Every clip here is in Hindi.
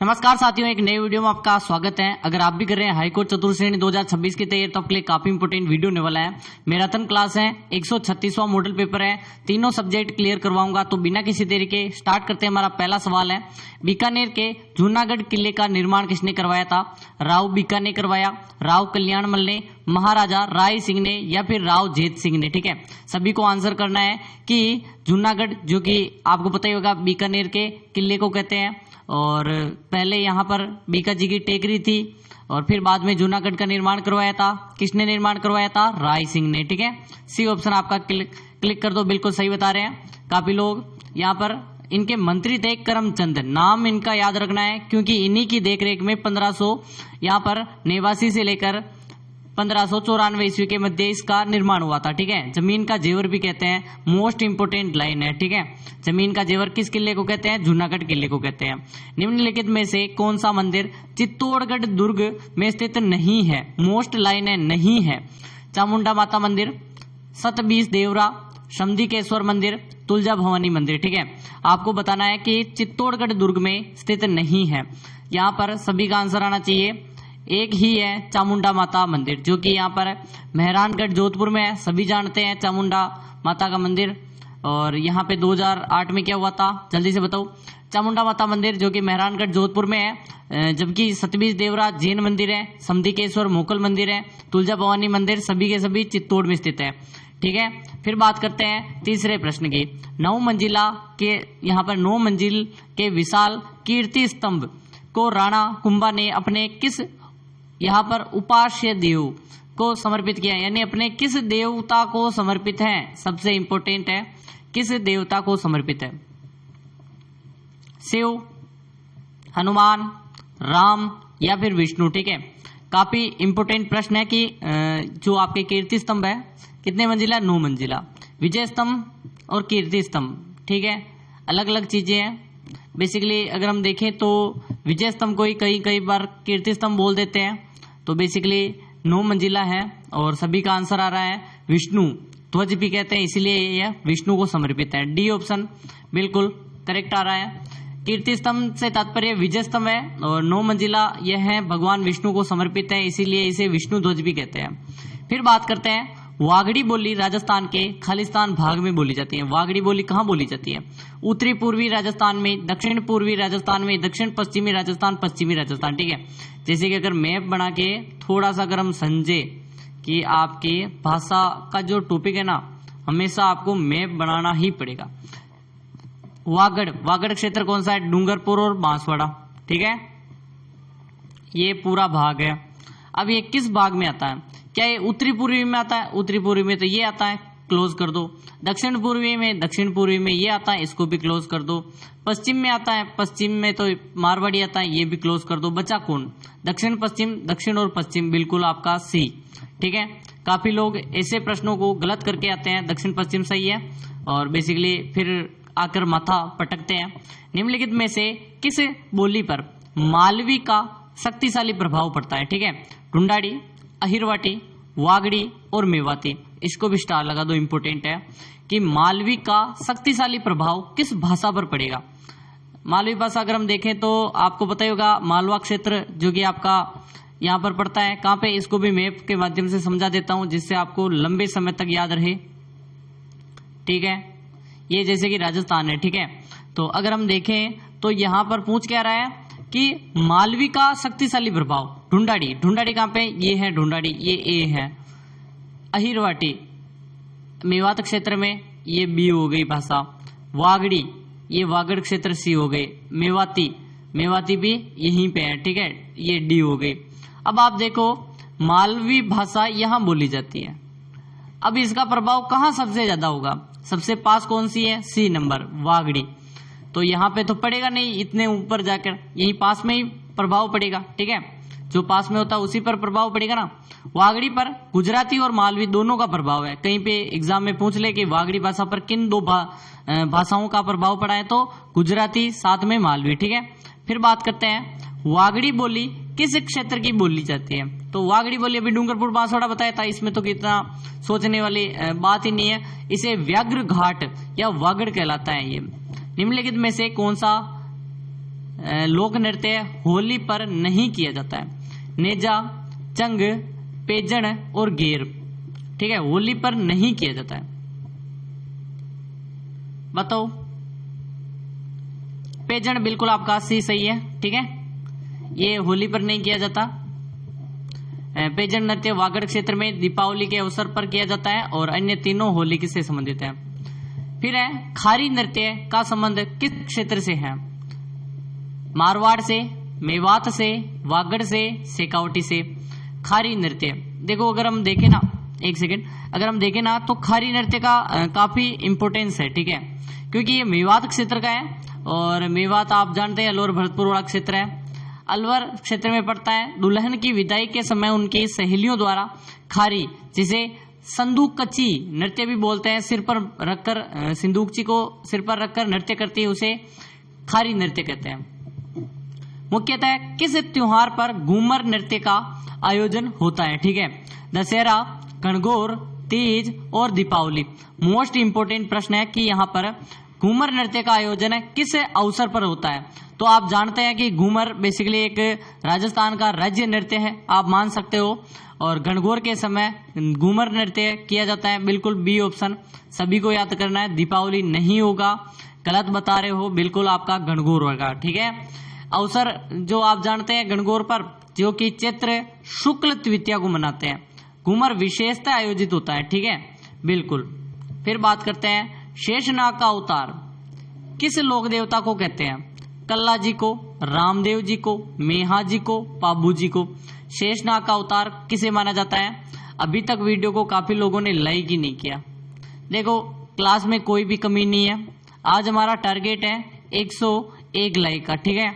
नमस्कार साथियों, एक नए वीडियो में आपका स्वागत है। अगर आप भी कर रहे हैं हाईकोर्ट चतुर्थ श्रेणी 2026 की तैयारी तो आपके लिए काफी इंपोर्टेंट वीडियो होने वाला है। मैराथन क्लास है, 136वां मॉडल पेपर है, तीनों सब्जेक्ट क्लियर करवाऊंगा। तो बिना किसी देरी के स्टार्ट करते हैं। हमारा पहला सवाल है, बीकानेर के जूनागढ़ किले का निर्माण किसने करवाया था? राव बीका ने करवाया, राव कल्याणमल ने, महाराजा राय सिंह ने या फिर राव जेत सिंह ने। ठीक है, सभी को आंसर करना है कि जूनागढ़, जो कि आपको पता ही होगा बीकानेर के किले को कहते हैं, और पहले यहाँ पर बीका जी की टेकरी थी और फिर बाद में जूनागढ़ का निर्माण करवाया था। किसने निर्माण करवाया था? राय सिंह ने। ठीक है, सी ऑप्शन आपका क्लिक कर दो, बिल्कुल सही बता रहे हैं। काफी लोग यहाँ पर इनके मंत्री थे करमचंद, नाम इनका याद रखना है क्योंकि इन्हीं की देखरेख में 1500 यहाँ पर नेवासी से लेकर 1594 ईस्वी के मध्य इसका निर्माण हुआ था। ठीक है, जमीन का जेवर भी कहते हैं, मोस्ट इंपोर्टेंट लाइन है। ठीक है, जमीन का जेवर किस किले को कहते हैं? जूनागढ़ किले को कहते हैं। निम्नलिखित में से कौन सा मंदिर चित्तौड़गढ़ दुर्ग में स्थित नहीं है? मोस्ट लाइन है, नहीं है। चामुंडा माता मंदिर, सतबीस देवरा, समधिकेश्वर मंदिर, तुलजा भवानी मंदिर। ठीक है, आपको बताना है कि चित्तौड़गढ़ दुर्ग में स्थित नहीं है। यहाँ पर सभी का आंसर आना चाहिए। एक ही है चामुंडा माता मंदिर, जो कि यहाँ पर मेहरानगढ़ जोधपुर में है। सभी जानते हैं चामुंडा माता का मंदिर। और यहाँ पे 2008 में क्या हुआ था, जल्दी से बताओ। चामुंडा माता मंदिर जो कि मेहरानगढ़ जोधपुर में है, जबकि सतबीस देवरा जैन मंदिर है, समधिकेश्वर मोकल मंदिर है, तुलजा भवानी मंदिर सभी के सभी चित्तौड़ में स्थित है। ठीक है, फिर बात करते हैं तीसरे प्रश्न की। 9 मंजिला के, यहाँ पर 9 मंजिल के विशाल कीर्ति स्तंभ को राणा कुंभा ने अपने किस यहाँ पर उपास्य देव को समर्पित किया, यानी अपने किस देवता को समर्पित है? सबसे इंपॉर्टेंट है, किस देवता को समर्पित है? शिव, हनुमान, राम या फिर विष्णु। ठीक है, काफी इंपॉर्टेंट प्रश्न है कि जो आपके कीर्ति स्तंभ है कितने मंजिला? 9 मंजिला। विजय स्तंभ और कीर्ति स्तंभ, ठीक है, अलग अलग चीजें हैं। बेसिकली अगर हम देखें तो विजय स्तंभ को ही कई बार कीर्ति स्तंभ बोल देते हैं। तो बेसिकली 9 मंजिला है और सभी का आंसर आ रहा है विष्णु। ध्वज भी कहते हैं, इसीलिए यह विष्णु को समर्पित है। डी ऑप्शन बिल्कुल करेक्ट आ रहा है। कीर्ति स्तंभ से तात्पर्य विजय स्तंभ है और 9 मंजिला यह है भगवान विष्णु को समर्पित है, इसीलिए इसे विष्णु ध्वज भी कहते हैं। फिर बात करते हैं, वागड़ी बोली राजस्थान के खालिस्तान भाग में बोली जाती है। वागड़ी बोली कहाँ बोली जाती है? उत्तरी पूर्वी राजस्थान में, दक्षिण पूर्वी राजस्थान में, दक्षिण पश्चिमी राजस्थान, पश्चिमी राजस्थान। ठीक है, जैसे कि अगर मैप बना के थोड़ा सा अगर हम समझे कि आपके भाषा का जो टॉपिक है ना, हमेशा आपको मैप बनाना ही पड़ेगा। वागड़ क्षेत्र कौन सा है? डूंगरपुर और बांसवाड़ा। ठीक है, ये पूरा भाग है। अब ये किस भाग में आता है? क्या ये उत्तरी पूर्वी में आता है? उत्तरी पूर्वी में तो ये आता है, क्लोज कर दो। दक्षिण पूर्वी में, दक्षिण पूर्वी में ये आता है, इसको भी क्लोज कर दो। पश्चिम में आता है, पश्चिम में तो मारवाड़ी आता है, ये भी क्लोज कर दो। बचा कौन? दक्षिण पश्चिम, दक्षिण और पश्चिम, बिल्कुल आपका सी। ठीक है, काफी लोग ऐसे प्रश्नों को गलत करके आते हैं, दक्षिण पश्चिम सही है और बेसिकली फिर आकर माथा पटकते हैं। निम्नलिखित में से किस बोली पर मालवी का शक्तिशाली प्रभाव पड़ता है? ठीक है, ढूंढाड़ी, अहिरवाटी, वागड़ी और मेवाती। इसको भी स्टार लगा दो, इंपोर्टेंट है कि मालवी का शक्तिशाली प्रभाव किस भाषा पर पड़ेगा। मालवी भाषा अगर हम देखें तो आपको पता ही होगा, मालवा क्षेत्र जो कि आपका यहाँ पर पड़ता है। कहाँ पे? इसको भी मैप के माध्यम से समझा देता हूं जिससे आपको लंबे समय तक याद रहे। ठीक है, ये जैसे कि राजस्थान है। ठीक है, तो अगर हम देखें तो यहाँ पर पूछ क्या रहा है कि मालवी का शक्तिशाली प्रभाव। ढूंढाड़ी कहाँ पे? ये है ढूंढाड़ी, ये ए है। अहिरवाटी मेवात क्षेत्र में, ये बी हो गई भाषा। वागड़ी, ये वागड़ क्षेत्र सी हो गई। मेवाती भी यहीं पे है। ठीक है, ये डी हो गई। अब आप देखो, मालवी भाषा यहां बोली जाती है। अब इसका प्रभाव कहां सबसे ज्यादा होगा? सबसे पास कौन सी है? C number, Wagdi. तो यहाँ पे तो पड़ेगा नहीं, इतने ऊपर जाकर यही पास में ही प्रभाव पड़ेगा। ठीक है, जो पास में होता है उसी पर प्रभाव पड़ेगा ना। वागड़ी पर गुजराती और मालवी दोनों का प्रभाव है। कहीं पे एग्जाम में पूछ ले कि वागड़ी भाषा पर किन दो भाषाओं का प्रभाव पड़ा है, तो गुजराती साथ में मालवी। ठीक है, फिर बात करते हैं, वागड़ी बोली किस क्षेत्र की बोली जाती है? तो वागड़ी बोली अभी डूंगरपुर बांसवाड़ा बताया था, इसमें तो कितना सोचने वाली बात ही नहीं है। इसे व्याघ्र घाट या वागड़ कहलाता है। ये निम्नलिखित में से कौन सा लोक नृत्य होली पर नहीं किया जाता है? नेजा, चंग, पेजन और गेर। ठीक है, होली पर नहीं किया जाता है। बताओ। पेजन बिल्कुल आपका सही है। ठीक है, ये होली पर नहीं किया जाता। पेजन नृत्य वागड़ क्षेत्र में दीपावली के अवसर पर किया जाता है और अन्य तीनों होली से संबंधित है। फिर है खारी नृत्य का संबंध किस क्षेत्र से है? मारवाड़ से, मेवात से, वागड़ से, शेखावटी से। खारी नृत्य देखो, अगर हम देखें ना, एक सेकेंड, अगर हम देखें ना तो खारी नृत्य का काफी इंपोर्टेंस है। ठीक है, क्योंकि ये मेवात क्षेत्र का है और मेवात आप जानते हैं अलवर भरतपुर वाला क्षेत्र है, अलवर क्षेत्र में पड़ता है। दुल्हन की विदाई के समय उनकी सहेलियों द्वारा खारी, जिसे संदूक कच्ची नृत्य भी बोलते हैं, सिर पर रखकर, सिंदूकची को सिर पर रखकर नृत्य करती है, उसे खारी नृत्य कहते हैं। मुख्यतः किस त्योहार पर घूमर नृत्य का आयोजन होता है? ठीक है, दशहरा, गणगौर, तीज और दीपावली। मोस्ट इंपोर्टेंट प्रश्न है कि यहाँ पर घूमर नृत्य का आयोजन है किस अवसर पर होता है? तो आप जानते हैं कि घूमर बेसिकली एक राजस्थान का राज्य नृत्य है, आप मान सकते हो। और गणगौर के समय घूमर नृत्य किया जाता है, बिल्कुल बी ऑप्शन सभी को याद करना है। दीपावली नहीं होगा, गलत बता रहे हो, बिल्कुल आपका गणगौर होगा। ठीक है, अवसर जो आप जानते हैं गणगौर पर, जो कि चैत्र शुक्ल तृतीया को मनाते हैं, घूमर विशेषता आयोजित होता है। ठीक है, बिल्कुल। फिर बात करते हैं शेषनाग का अवतार किस लोक देवता को कहते हैं? कल्ला जी को, रामदेव जी को, मेहा जी को, पाबू जी को। शेषनाग का अवतार किसे माना जाता है? अभी तक वीडियो को काफी लोगों ने लाइक ही नहीं किया। देखो, क्लास में कोई भी कमी नहीं है। आज हमारा टारगेट है 101 लाइक का। ठीक है,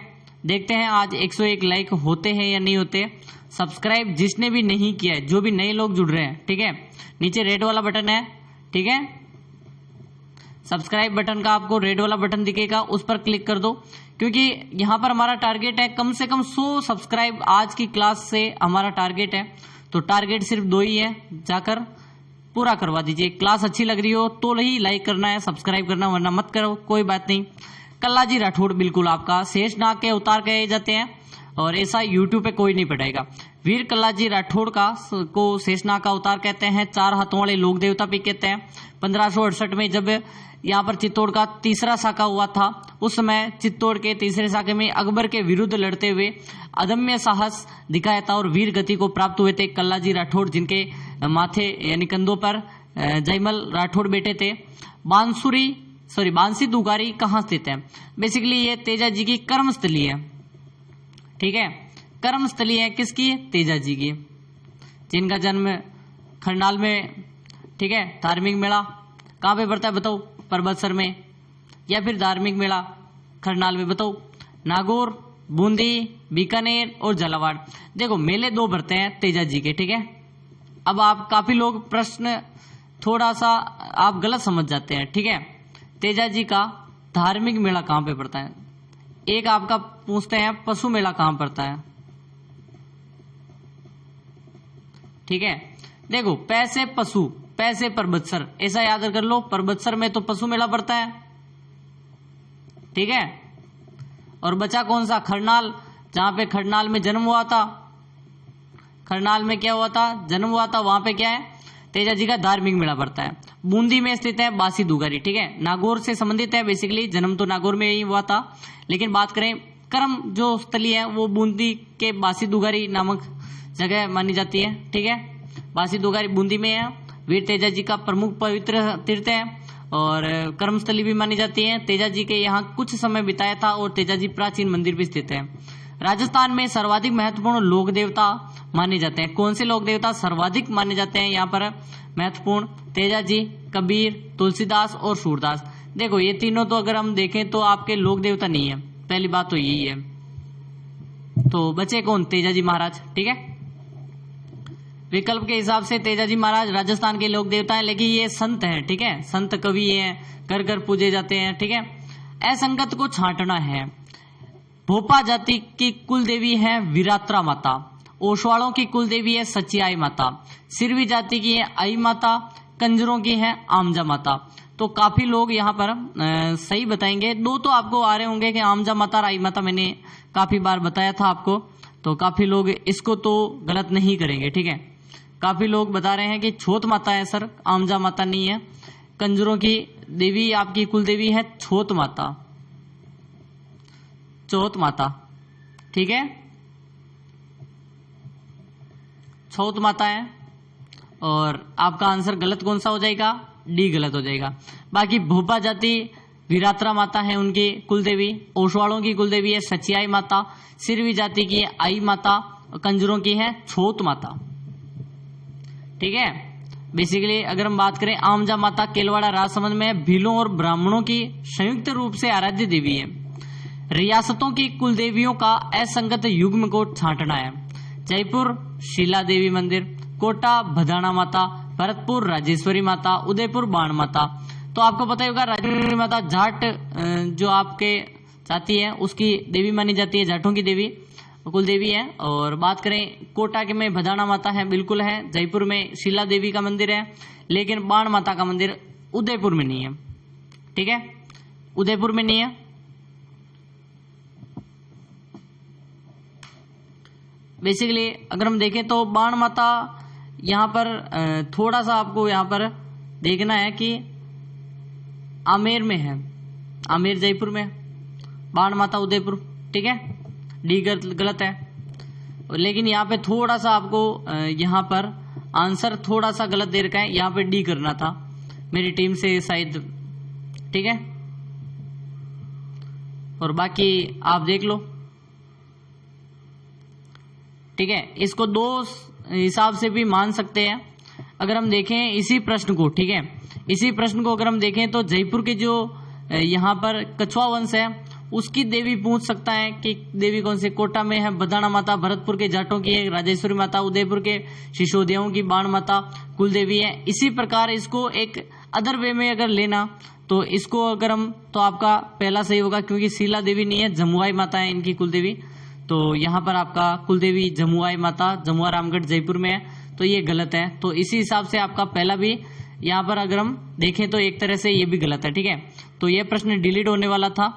देखते हैं आज 101 लाइक होते हैं या नहीं होते। सब्सक्राइब जिसने भी नहीं किया है, जो भी नए लोग जुड़ रहे हैं, ठीक है, नीचे रेड वाला बटन है। ठीक है, सब्सक्राइब बटन का आपको रेड वाला बटन दिखेगा, उस पर क्लिक कर दो, क्योंकि यहाँ पर हमारा टारगेट है कम से कम 100 सब्सक्राइब आज की क्लास से हमारा टारगेट है। तो टारगेट सिर्फ 2 ही है, जाकर पूरा करवा दीजिए। क्लास अच्छी लग रही हो तो ही लाइक करना है, सब्सक्राइब करना, वरना मत करो, कोई बात नहीं। कल्लाजी राठौड़ बिल्कुल आपका शेषनाग के अवतार कहे जाते हैं और ऐसा यूट्यूब पे कोई नहीं पढ़ाएगा। वीर कल्लाजी राठौड़ को शेषनाग का अवतार कहते हैं। 4 हाथों वाले लोक देवता भी कहते हैं। 1568 में जब यहाँ पर चित्तौड़ का तीसरा साका हुआ था, उस समय चित्तौड़ के तीसरे साके में अकबर के विरुद्ध लड़ते हुए अदम्य साहस दिखाया था और वीर गति को प्राप्त हुए थे कल्लाजी राठौड़, जिनके माथे यानी कंधों पर जयमल राठौड़ बैठे थे। बांसी दुगारी कहाँ स्थित है? बेसिकली ये तेजा जी की कर्मस्थली है। ठीक है, कर्मस्थली है किसकी? तेजा जी की, जिनका जन्म खरनाल में। ठीक है, धार्मिक मेला कहाँ पे पड़ता है बताओ? परबतसर में। या फिर धार्मिक मेला खरनाल में बताओ? नागौर, बूंदी, बीकानेर और झालावाड़। देखो, मेले 2 भरते हैं तेजा जी के। ठीक है, अब आप काफी लोग प्रश्न थोड़ा सा आप गलत समझ जाते हैं। ठीक है, तेजा जी का धार्मिक मेला कहाँ पे पड़ता है? एक आपका पूछते हैं पशु मेला कहाँ पड़ता है? ठीक है, देखो, पैसे पशु, पैसे परबतसर, ऐसा याद कर लो। परबतसर में तो पशु मेला पड़ता है। ठीक है, और बचा कौन सा? खरनाल, जहां पे खरनाल में जन्म हुआ था। खरनाल में क्या हुआ था? जन्म हुआ था, वहां पे क्या है? तेजा जी का धार्मिक मेला पड़ता है। बूंदी में स्थित है बांसी दुगारी। ठीक है, नागौर से संबंधित है, बेसिकली जन्म तो नागौर में ही हुआ था, लेकिन बात करें कर्म जो स्थली है वो बूंदी के बांसी दुगारी नामक जगह मानी जाती है। ठीक है, बांसी दुगारी बूंदी में है। वीर तेजा जी का प्रमुख पवित्र तीर्थ है और कर्मस्थली भी मानी जाती है। तेजा जी के यहाँ कुछ समय बिताया था और तेजा जी प्राचीन मंदिर भी स्थित है। राजस्थान में सर्वाधिक महत्वपूर्ण लोक देवता माने जाते हैं। कौन से लोक देवता सर्वाधिक माने जाते हैं यहाँ पर महत्वपूर्ण? तेजा जी, कबीर, तुलसीदास और सूरदास। देखो, ये तीनों तो अगर हम देखें तो आपके लोक देवता नहीं है, पहली बात तो यही है। तो बचे कौन? तेजा जी महाराज। ठीक है, विकल्प के हिसाब से तेजा जी महाराज राजस्थान के लोक देवता हैं, लेकिन ये संत हैं। ठीक है, संत कवि हैं, घर घर पूजे जाते हैं। ठीक है, असंगत को छांटना है। भोपा जाति की कुल देवी है विरात्रा माता। ओसवाड़ों की कुल देवी है सचियाई माता। सिरवी जाति की है आई माता। कंजरों की है आमजा माता। तो काफी लोग यहाँ पर सही बताएंगे। दो तो आपको आ रहे होंगे कि आमजा माता राई माता, मैंने काफी बार बताया था आपको, तो काफी लोग इसको तो गलत नहीं करेंगे, ठीक है। काफी लोग बता रहे हैं कि छोत माता है सर, आमजा माता नहीं है। कंजरों की देवी आपकी कुल देवी है छोत माता, चौथ माता, ठीक है, छौत माता है। और आपका आंसर गलत कौन सा हो जाएगा? डी गलत हो जाएगा। बाकी भोपा जाति वीरात्रा माता है उनकी कुल देवी, ओसवाड़ों की कुल देवी है सचियाई माता, सिरवी जाति की है आई माता, कंजरों की है छोत माता, ठीक है। बेसिकली अगर हम बात करें, आमजा माता केलवाड़ा राजसमंद में भीलों और ब्राह्मणों की संयुक्त रूप से आराध्य देवी है। रियासतों की कुल देवियों का असंगत युग्म को छांटना है। जयपुर शीला देवी मंदिर, कोटा भदाना माता, भरतपुर राजेश्वरी माता, उदयपुर बाण माता। तो आपको पता ही होगा राजेश्वरी माता जाट जो आपके जाति है उसकी देवी मानी जाती है, जाटों की देवी कुल देवी है। और बात करें कोटा के में भदाना माता है, बिल्कुल है। जयपुर में शीला देवी का मंदिर है, लेकिन बाण माता का मंदिर उदयपुर में नहीं है, ठीक है, उदयपुर में नहीं है। बेसिकली अगर हम देखें तो बाण माता यहाँ पर थोड़ा सा आपको यहाँ पर देखना है कि आमेर में है, आमेर जयपुर में, बाण माता उदयपुर, ठीक है। डी गलत है, लेकिन यहाँ पे थोड़ा सा आपको यहाँ पर आंसर थोड़ा सा गलत दे रखा है, यहाँ पे डी करना था मेरी टीम से शायद, ठीक है। और बाकी आप देख लो, ठीक है। इसको दो हिसाब से भी मान सकते हैं। अगर हम देखें इसी प्रश्न को, ठीक है, इसी प्रश्न को अगर हम देखें तो जयपुर के जो यहाँ पर कछुआ वंश है उसकी देवी पूछ सकता है कि देवी कौन से, कोटा में है भदाना माता, भरतपुर के जाटों की है राजेश्वरी माता, उदयपुर के शिशोदियों की बाण माता कुल देवी है। इसी प्रकार इसको एक अदर वे में अगर लेना तो इसको अगर हम, तो आपका पहला सही होगा क्योंकि शीला देवी नहीं है, जमुआई माता है इनकी कुल देवी। तो यहाँ पर आपका कुल देवी जमुआई माता, जमुआ रामगढ़ जयपुर में है, तो ये गलत है। तो इसी हिसाब से आपका पहला भी यहाँ पर अगर हम देखें तो एक तरह से ये भी गलत है, ठीक है। तो ये प्रश्न डिलीट होने वाला था।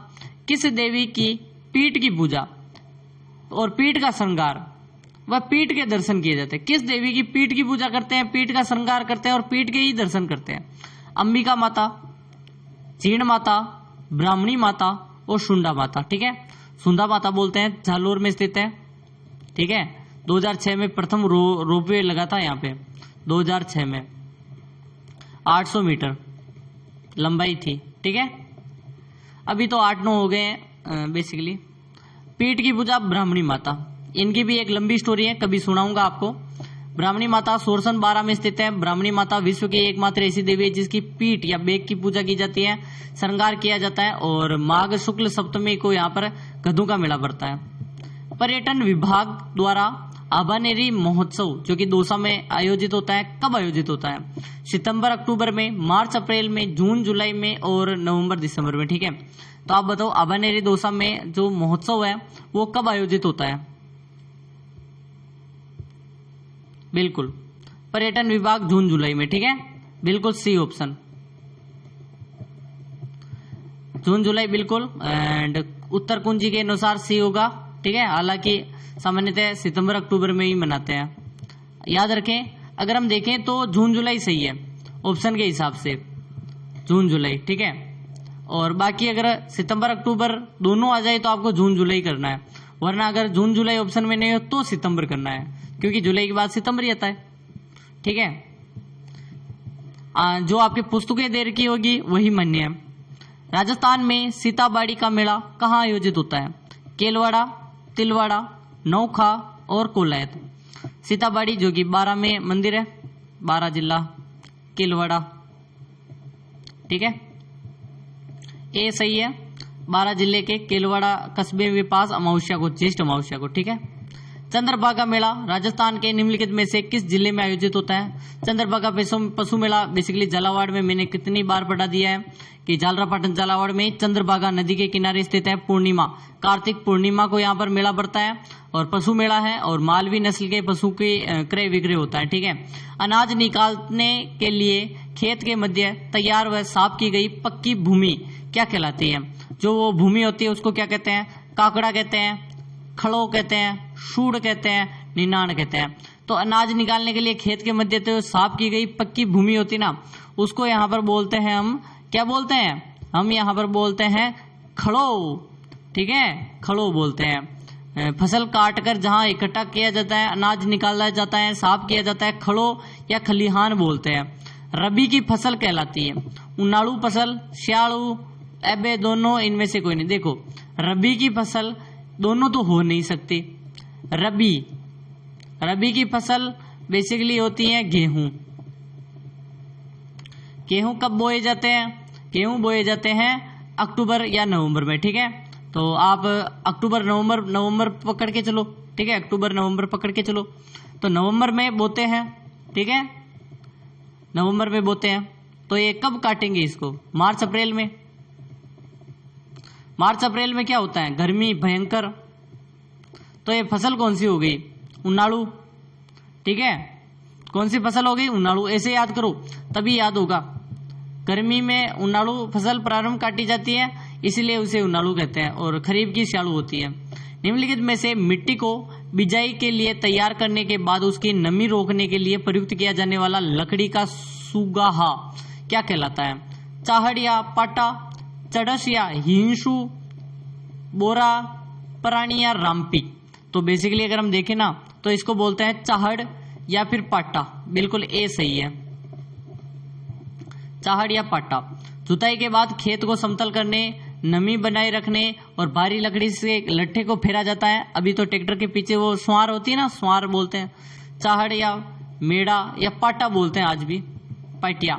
किस देवी की पीठ की पूजा और पीठ का श्रृंगार व पीठ के दर्शन किए जाते हैं? किस देवी की पीठ की पूजा करते हैं, पीठ का श्रृंगार करते हैं और पीठ के ही दर्शन करते हैं? अंबिका माता, जीर्ण माता, ब्राह्मणी माता और सुंडा माता, ठीक है। सुंडा माता बोलते हैं, जालोर में स्थित है, ठीक है। 2006 में प्रथम रोपवे लगा था यहाँ पे, 2006 में 800 मीटर लंबाई थी, ठीक है। अभी तो 8-9 हो गए हैं बेसिकली। पीठ की पूजा ब्राह्मणी माता, इनकी भी एक लंबी स्टोरी है, कभी सुनाऊंगा आपको। ब्राह्मणी माता सोरसन 12 में स्थित है। ब्राह्मणी माता विश्व की एकमात्र ऐसी देवी है जिसकी पीठ या बेक की पूजा की जाती है, श्रृंगार किया जाता है और माघ शुक्ल सप्तमी को यहाँ पर गधों का मेला पड़ता है। पर्यटन विभाग द्वारा आभानेरी महोत्सव जो कि दौसा में आयोजित होता है, कब आयोजित होता है? सितंबर अक्टूबर में, मार्च अप्रैल में, जून जुलाई में और नवंबर दिसंबर में, ठीक है। तो आप बताओ आभानेरी दौसा में जो महोत्सव है वो कब आयोजित होता है? बिल्कुल पर्यटन विभाग जून जुलाई में, ठीक है, बिल्कुल सी ऑप्शन, जून जुलाई बिल्कुल। एंड उत्तर कुंजी के अनुसार सी होगा, ठीक है। हालांकि सामान्यतः सितंबर अक्टूबर में ही मनाते हैं, याद रखें। अगर हम देखें तो जून जुलाई सही है ऑप्शन के हिसाब से, जून जुलाई, ठीक है। और बाकी अगर सितंबर अक्टूबर दोनों आ जाए तो आपको जून जुलाई करना है, वरना अगर जून जुलाई ऑप्शन में नहीं हो तो सितंबर करना है, क्योंकि जुलाई के बाद सितंबर ही आता है, ठीक है। जो आपकी पुस्तकें देर की होगी वही मान्य है। राजस्थान में सीताबाड़ी का मेला कहाँ आयोजित होता है? केलवाड़ा, तिलवाड़ा, नौखा और कोलायत। सीताबाड़ी जो कि 12 में मंदिर है, 12 जिला, केलवाड़ा, ठीक है, ये सही है। 12 जिले के केलवाड़ा कस्बे के पास अमावस्या को, ज्येष्ठ अमावस्या को, ठीक है। चंद्रभागा मेला राजस्थान के निम्नलिखित में से किस जिले में आयोजित होता है? चंद्रभागा पशु मेला बेसिकली झालावाड़ में, मैंने कितनी बार पढ़ा दिया है कि झालरापाटन झालावाड़ में चंद्रभागा नदी के किनारे स्थित है। पूर्णिमा, कार्तिक पूर्णिमा को यहाँ पर मेला पड़ता है और पशु मेला है और मालवी नस्ल के पशु के क्रय विक्रय होता है, ठीक है। अनाज निकालने के लिए खेत के मध्य तैयार व साफ की गई पक्की भूमि क्या कहलाती है? जो वो भूमि होती है उसको क्या कहते हैं? काकड़ा कहते हैं, खड़ो कहते हैं, शूड़ कहते हैं, निनाण कहते हैं। तो अनाज निकालने के लिए खेत के मध्य तो साफ की गई पक्की भूमि होती ना, उसको यहाँ पर बोलते हैं हम, क्या बोलते हैं? हम यहाँ पर बोलते हैं खड़ो। ठीक है, खड़ो बोलते हैं। फसल काट कर जहाँ इकट्ठा किया जाता है, अनाज निकाला जाता है, साफ किया जाता है, खड़ो या खलिहान बोलते हैं। रबी की फसल कहलाती है उनाड़ू फसल, श्यालू, एबे दोनों इनमें से कोई नहीं। देखो रबी की फसल दोनों तो हो नहीं सकती। रबी की फसल बेसिकली होती है गेहूं। गेहूं कब बोए जाते हैं? गेहूं बोए जाते हैं अक्टूबर या नवंबर में। ठीक है, तो आप अक्टूबर नवंबर पकड़ के चलो। ठीक है, अक्टूबर नवंबर पकड़ के चलो, तो नवंबर में बोते हैं। ठीक है, नवंबर में बोते हैं। तो ये कब काटेंगे इसको? मार्च अप्रैल में। मार्च अप्रैल में क्या होता है? गर्मी भयंकर। तो ये फसल कौन सी हो गई? उनाड़ू। ठीक है, कौन सी फसल हो गई? उनाड़ू। ऐसे याद करो तभी याद होगा। गर्मी में उनाड़ू फसल प्रारंभ काटी जाती है, इसलिए उसे उनाड़ू कहते हैं, और खरीफ की श्यालू होती है। निम्नलिखित में से मिट्टी को बिजाई के लिए तैयार करने के बाद उसकी नमी रोकने के लिए प्रयुक्त किया जाने वाला लकड़ी का सुगाहा क्या कहलाता है? चाहड़ या पाटा, चड़स या हिंसू, बोरा, परानी या रामपी। तो बेसिकली अगर हम देखें ना तो इसको बोलते हैं चाहड़ या फिर पाटा। बिल्कुल ए सही है, चाहड़ या पाटा। जुताई के बाद खेत को समतल करने, नमी बनाए रखने और भारी लकड़ी से लट्ठे को फेरा जाता है। अभी तो ट्रैक्टर के पीछे वो स्वार होती है ना, स्वार बोलते हैं। चाहड़ या मेड़ा या पाटा बोलते हैं आज भी, पाटिया।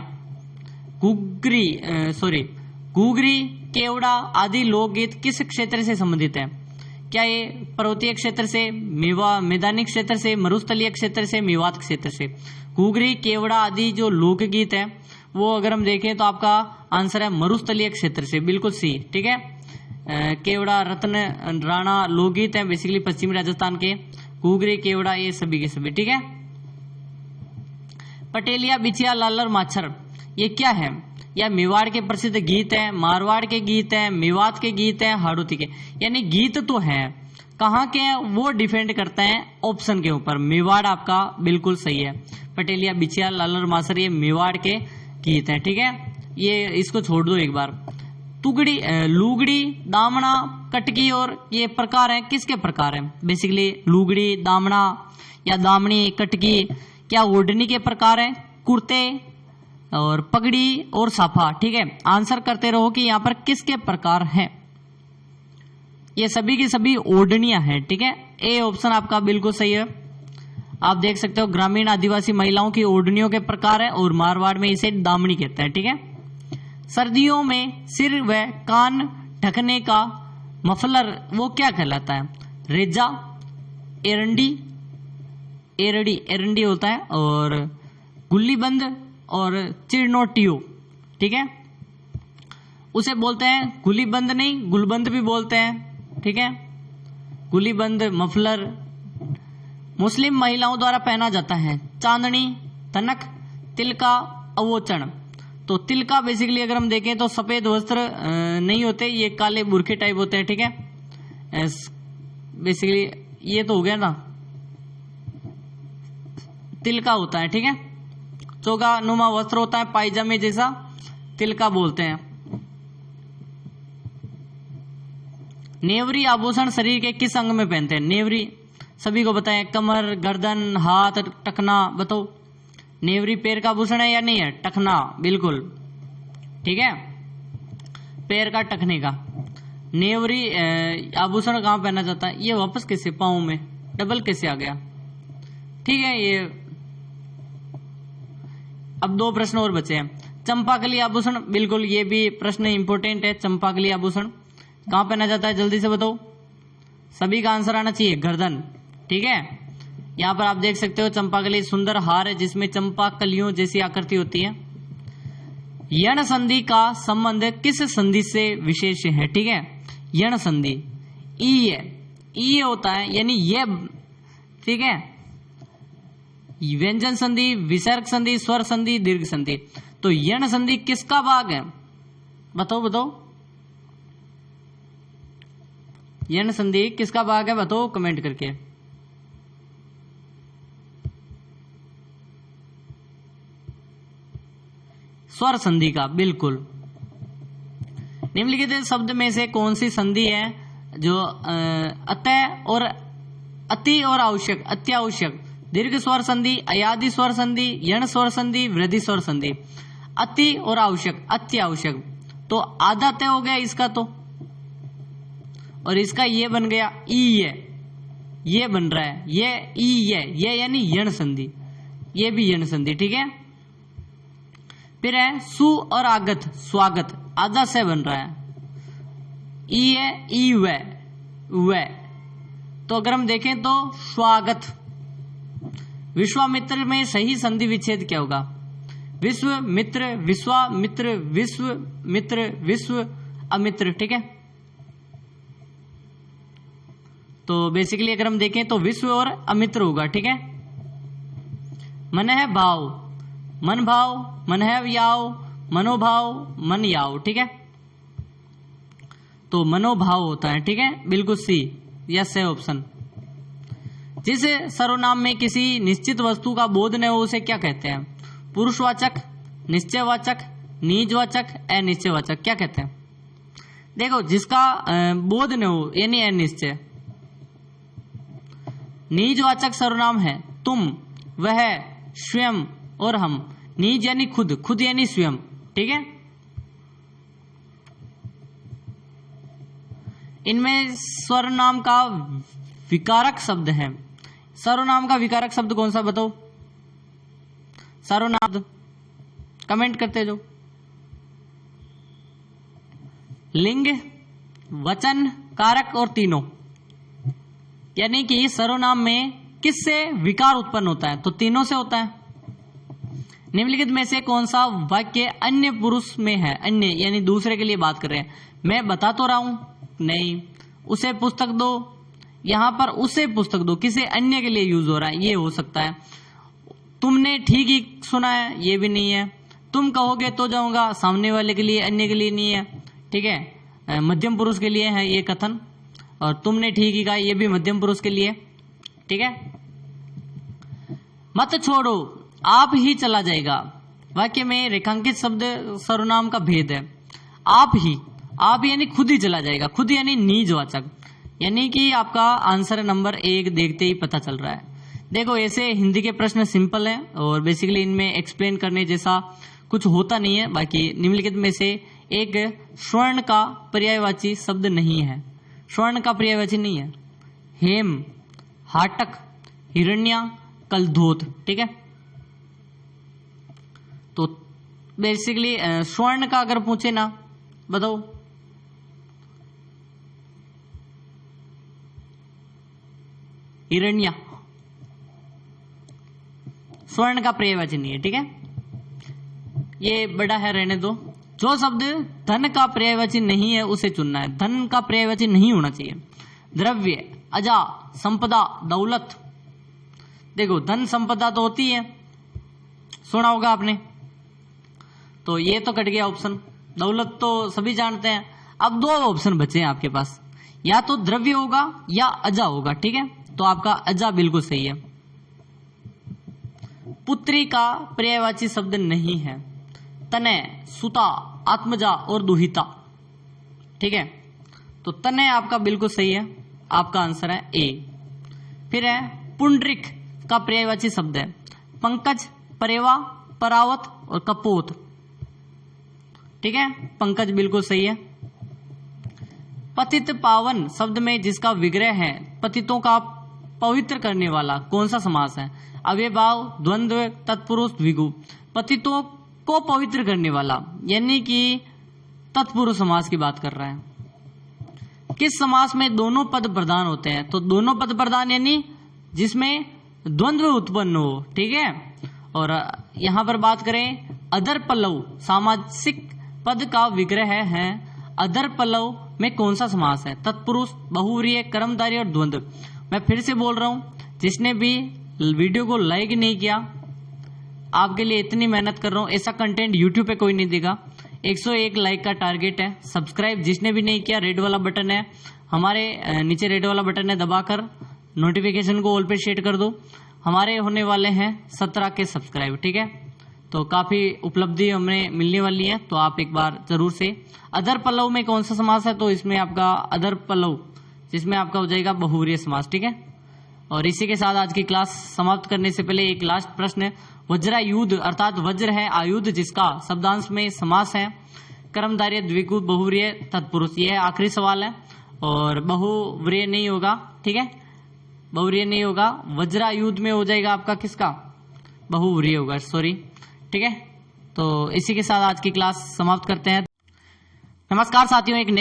घुघरी, केवड़ा आदि लोकगीत किस क्षेत्र से संबंधित है? क्या ये पर्वतीय क्षेत्र से, मैदानी क्षेत्र से, मरुस्थलीय क्षेत्र से, मेवात क्षेत्र से? घुघरी, केवड़ा आदि जो लोकगीत है वो अगर हम देखें तो आपका आंसर है मरुस्थलीय क्षेत्र से। बिल्कुल सही। ठीक है, केवड़ा, रत्न, राणा लोकगीत है बेसिकली पश्चिमी राजस्थान के। घुघरी, केवड़ा ये सभी के सभी। ठीक है, पटेलिया, बिछिया, लालर, माछर ये क्या है? या मेवाड़ के प्रसिद्ध गीत है, मारवाड़ के गीत है, मेवात के गीत है, हाड़ौती के। यानी गीत तो है, कहाँ के हैं वो डिपेंड करता है ऑप्शन के ऊपर। मेवाड़ आपका बिल्कुल सही है। पटेलिया, बिछिया, लालर, माछर ये मेवाड़ के गीत है। ठीक है, ये इसको छोड़ दो एक बार। तुगड़ी, लुगड़ी, दामना, कटकी और ये प्रकार है, किसके प्रकार है? बेसिकली लुगड़ी, दामना या दामनी, कटकी क्या ओढ़नी के प्रकार है? कुर्ते और पगड़ी और साफा। ठीक है, आंसर करते रहो कि यहाँ पर किसके प्रकार हैं। ये सभी की सभी ओढ़नियां हैं। ठीक है, ए ऑप्शन आपका बिल्कुल सही है। आप देख सकते हो ग्रामीण आदिवासी महिलाओं की ओढ़नियों के प्रकार है, और मारवाड़ में इसे दामनी कहते हैं। ठीक है, सर्दियों में सिर व कान ढकने का मफलर वो क्या कहलाता है? रेजा, एरंडी होता है, और गुल्लीबंद और चिरनोटियो। ठीक है, उसे बोलते हैं गुल्लीबंद, नहीं गुलबंद भी बोलते हैं। ठीक है, गुल्लीबंद मफलर मुस्लिम महिलाओं द्वारा पहना जाता है। चांदनी, तनक, तिलका, अवोचन। तो तिलका बेसिकली अगर हम देखें तो सफेद वस्त्र नहीं होते, ये काले बुरखे टाइप होते हैं। ठीक है, बेसिकली ये तो हो गया ना, तिलका होता है। ठीक है, चोगा नुमा वस्त्र होता है पायजामे जैसा, तिलका बोलते हैं। नेवरी आभूषण शरीर के किस अंग में पहनते हैं? नेवरी सभी को बताएं, कमर, गर्दन, हाथ, टखना। बताओ नेवरी पैर का आभूषण है या नहीं है? टखना, बिल्कुल। ठीक है, पैर का, टखने का। नेवरी आभूषण कहाँ पहना जाता है? ये वापस कैसे? पाँव में डबल कैसे आ गया? ठीक है, ये अब दो प्रश्न और बचे हैं। चंपाकली आभूषण, बिल्कुल ये भी प्रश्न इंपोर्टेंट है। चंपाकली आभूषण कहाँ पहना जाता है? जल्दी से बताओ, सभी का आंसर आना चाहिए। गर्दन। ठीक है, यहाँ पर आप देख सकते हो चंपाकली सुंदर हार है जिसमें चंपा कलियों जैसी आकृति होती है। यण संधि का संबंध किस संधि से विशेष है? ठीक है, यण संधि ई होता है, यानी ये। ठीक है, व्यंजन संधि, विसर्ग संधि, स्वर संधि, दीर्घ संधि। तो यण संधि किसका भाग है? बताओ बताओ, यण संधि किसका भाग है? बताओ कमेंट करके। स्वर संधि का, बिल्कुल। निम्नलिखित शब्द में से कौन सी संधि है जो अतः और अति और आवश्यक, अत्यावश्यक, दीर्घ स्वर संधि, अयादि स्वर संधि, यण स्वर संधि, वृद्धि स्वर संधि। अति और आवश्यक, अत्यावश्यक, तो आधा तय हो गया इसका तो, और इसका ये बन गया ई है, ये बन रहा है, ये ई है, ये यानी यण संधि, ये भी यण संधि, ठीक है। फिर है सु और आगत, स्वागत, आधा से बन रहा है, ई है, ई व, तो अगर हम देखें तो स्वागत। विश्वामित्र में सही संधि विच्छेद क्या होगा? विश्व मित्र, विश्वामित्र, विश्व मित्र, विश्व अमित्र, ठीक है। तो बेसिकली अगर हम देखें तो विश्व और अमित्र होगा, ठीक है। मन है भाव, मन भाव, मन है याव, मनोभाव, मन याव, ठीक है। तो मनोभाव होता है, ठीक है, बिल्कुल सी, यस है ऑप्शन। जिस सर्वनाम में किसी निश्चित वस्तु का बोध न हो उसे क्या कहते हैं? पुरुषवाचक, निश्चयवाचक, निजवाचक, अनिश्चयवाचक, क्या कहते हैं? देखो, जिसका बोध न हो यानी अनिश्चय। निजवाचक सर्वनाम है तुम, वह, स्वयं और हम। निज यानी खुद, खुद यानी स्वयं, ठीक है। इनमें सर्वनाम का विकारक शब्द है। सर्वनाम का विकारक शब्द कौन सा? बताओ। सर्वनाम कमेंट करते जो। लिंग, वचन, कारक और तीनों, यानी कि सर्वनाम में किससे विकार उत्पन्न होता है? तो तीनों से होता है। निम्नलिखित में से कौन सा वाक्य अन्य पुरुष में है? अन्य यानी दूसरे के लिए बात कर रहे हैं। मैं बता तो रहा हूं, नहीं। उसे पुस्तक दो, यहां पर उसे पुस्तक दो किसी अन्य के लिए यूज हो रहा है, ये हो सकता है। तुमने ठीक ही सुना है, ये भी नहीं है। तुम कहोगे तो जाऊंगा, सामने वाले के लिए, अन्य के लिए नहीं है, ठीक है। मध्यम पुरुष के लिए है ये कथन, और तुमने ठीक ही कहा, ये भी मध्यम पुरुष के लिए, ठीक है। मत छोड़ो, आप ही चला जाएगा। वाक्य में रेखांकित शब्द सर्वनाम का भेद है। आप ही, आप यानी खुद ही चला जाएगा, खुद यानी निजवाचक, यानी कि आपका आंसर नंबर 1 देखते ही पता चल रहा है। देखो, ऐसे हिंदी के प्रश्न सिंपल हैं और बेसिकली इनमें एक्सप्लेन करने जैसा कुछ होता नहीं है। बाकी निम्नलिखित में से एक स्वर्ण का पर्यायवाची शब्द नहीं है। स्वर्ण का पर्यायवाची नहीं है। हेम, हाटक, हिरण्या, कलधोत, ठीक है। तो बेसिकली स्वर्ण का अगर पूछे ना, बताओ। हिरण्या स्वर्ण का पर्यायवाची नहीं है, ठीक है। ये बड़ा है, रहने दो। जो शब्द धन का पर्यायवाची नहीं है उसे चुनना है। धन का पर्यायवाची नहीं होना चाहिए। द्रव्य, अजा, संपदा, दौलत। देखो, धन संपदा तो होती है, सुना होगा आपने, तो ये तो कट गया ऑप्शन। दौलत तो सभी जानते हैं। अब 2 ऑप्शन बचे हैं आपके पास, या तो द्रव्य होगा या अजा होगा, ठीक है। तो आपका अजा बिल्कुल सही है। पुत्री का पर्यायवाची शब्द नहीं है। तनय, सुता, आत्मजा और दुहिता, ठीक है। तो तनय आपका बिल्कुल सही है, आपका आंसर है ए। फिर है पुंडरिक का पर्यायवाची शब्द है पंकज, परेवा, परावत और कपोत, ठीक है। पंकज बिल्कुल सही है। पतित पावन शब्द में जिसका विग्रह है पतितों का पवित्र करने वाला, कौन सा समास है? अव्ययभाव, द्वंद्व, तत्पुरुष, द्विगु। पतितों को पवित्र करने वाला यानी कि तत्पुरुष समास की बात कर रहा है। किस समास में दोनों पद प्रधान होते हैं? तो दोनों पद प्रधान यानी जिसमें द्वंद्व उत्पन्न हो, ठीक है। और यहां पर बात करें अदर पल्लव, सामासिक पद का विग्रह है। अदर पल्लव में कौन सा समास है? तत्पुरुष, बहुव्रीहि, कर्मधारय और द्वंद्व। मैं फिर से बोल रहा हूं, जिसने भी वीडियो को लाइक नहीं किया आपके लिए इतनी मेहनत कर रहा हूँ, ऐसा कंटेंट यूट्यूब पे कोई नहीं देगा। 101 लाइक का टारगेट है। सब्सक्राइब जिसने भी नहीं किया, रेड वाला बटन है हमारे नीचे, रेड वाला बटन है, दबाकर नोटिफिकेशन को ऑल पे सेट कर दो। हमारे होने वाले हैं 17 के सब्सक्राइब, ठीक है। तो काफी उपलब्धि हमें मिलने वाली है, तो आप एक बार जरूर से। अदर पल्लव में कौन सा समास है, तो इसमें आपका अदर पल्लव, जिसमें आपका हो जाएगा बहुव्रीहि समास, ठीक है। और इसी के साथ आज की क्लास समाप्त करने से पहले एक लास्ट प्रश्न है। वज्रायुध अर्थात वज्र है आयुध जिसका शब्दांश में समास है, कर्मधारय द्विगु बहुव्रीहि तत्पुरुष, यह आखिरी सवाल है और बहुव्रीहि नहीं होगा, ठीक है, बहुव्रीहि नहीं होगा। वज्रायुध में हो जाएगा आपका किसका, बहुव्रीहि होगा, सॉरी, ठीक है। तो इसी के साथ आज की क्लास समाप्त करते हैं। नमस्कार साथियों, एक नए